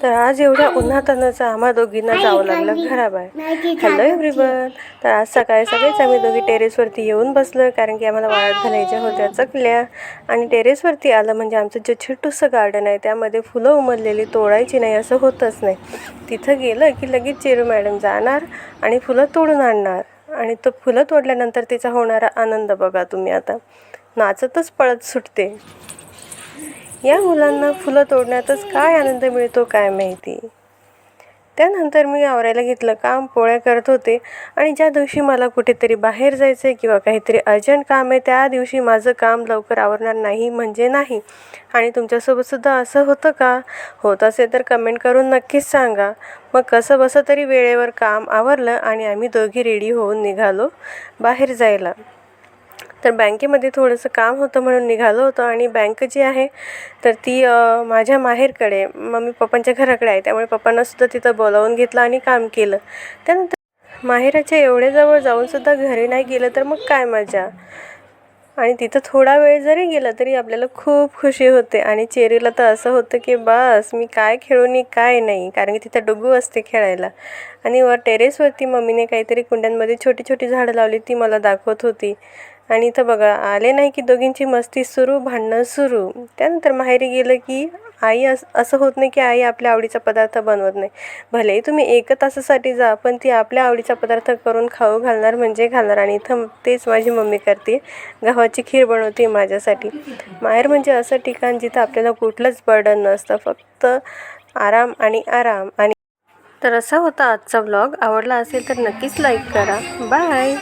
तर आज एवढ्या उन्हातानाचं आम्हा दोघींना जावं लागलं घराबाहेर. Hello everyone. तर आज सकाळी सगळेच आम्ही दोघी टेरेसवरती येऊन बसलो, कारण की आम्हाला वाळत घालायच्या होत्या चकल्या. आणि टेरेसवरती आलं म्हणजे आमचं जे छोटूसं गार्डन आहे त्यामध्ये फुलं उमललेली तोडायची नाही असं होतच नाही. तिथं गेलं की लगेच चेरू मॅडम जाणार आणि फुलं तोडून आणणार. आणि तो फुलं तोडल्यानंतर तिचा होणारा आनंद बघा तुम्ही. आता नाचतच पळत सुटते. या मुलांना फुलं तोडण्यातच काय आनंद मिळतो काय माहिती. त्यानंतर मी आवरायला घेतलं काम. पोळ्या करत होते आणि ज्या दिवशी मला कुठेतरी बाहेर जायचं आहे किंवा काहीतरी अर्जंट काम आहे त्या दिवशी माझं काम लवकर आवरणार नाही म्हणजे नाही. आणि तुमच्यासोबतसुद्धा असं होतं का? होत असेल तर कमेंट करून नक्कीच सांगा. मग कसं बसं तरी वेळेवर काम आवरलं आणि आम्ही दोघी रेडी होऊन निघालो बाहेर जायला. तर बँकेमध्ये थोडंसं काम होतं म्हणून निघालो होतो. आणि बँक जी आहे तर ती माझ्या माहेरकडे मम्मी पप्पांच्या घराकडे आहे, त्यामुळे पप्पांनासुद्धा तिथं बोलावून घेतलं आणि काम केलं. त्यानंतर माहेराच्या एवढ्या जवळ जाऊनसुद्धा घरी नाही गेलं तर मग काय मजा. आणि तिथं थोडा वेळ जरी गेला तरी आपल्याला खूप खुशी होते. आणि चेरीला तर असं होतं की बस मी काय खेळू नी काय नाही, कारण की तिथं डुगू असते खेळायला. आणि वर टेरेसवरती मम्मीने काहीतरी कुंड्यांमध्ये छोटी छोटी झाडं लावली ती मला दाखवत होती. आणि इथं बघा आले नाही की दोघींची मस्ती सुरू, भांडणं सुरू. त्यानंतर माहेरी गेलं की आई असं होत नाही की आई आपल्या आवडीचा पदार्थ बनवत नाही. भलेही तुम्ही 1 तासासाठी जा, पण ती आपल्या आवडीचा पदार्थ करून खाऊ घालणार म्हणजे घालणार. आणि इथं तेच माझी मम्मी करते. गव्हाची खीर बनवते माझ्यासाठी. माहेर म्हणजे असं ठिकाण जिथं आपल्याला कुठलंच बर्डन नसतं, फक्त आराम आणि आराम. आणि तर असा होता आजचा व्लॉग. आवडला असेल तर नक्कीच लाईक करा. बाय.